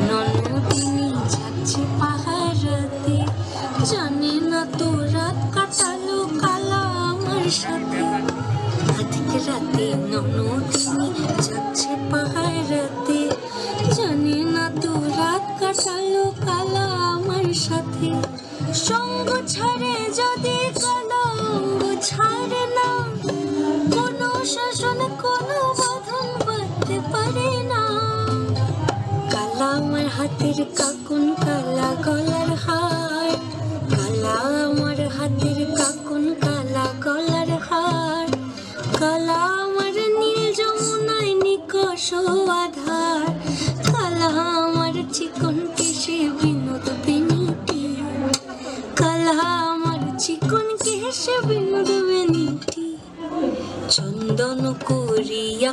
ননদিনী যাচ্ছে পাহারাতে, জানে না তো রাত কাটালো কালা আমার সাথে। আধিক রাতে ননদিনী যাচ্ছে পাহারাতে, জানে না তো রাত কাটালো কালা আমার সাথে। সঙ্গ ছাড়ে যদি কালা অঙ্গ ছাড়ে না, কোনো শাসন কোনো বাঁধন বাঁধতে পারে না। কালা আমার হাতের কাকুন কালা গলার হার, কালা আমার হাতের কাকুন কালা গলার হার, কালা আমার নীল যমুনায় নিকষ আধার, কালা আমার চিকন কেশে বিনোদ বেনিটি, কালা আমার চিকন কেশে বিনোদ বেনিটি। চন্দন করিয়া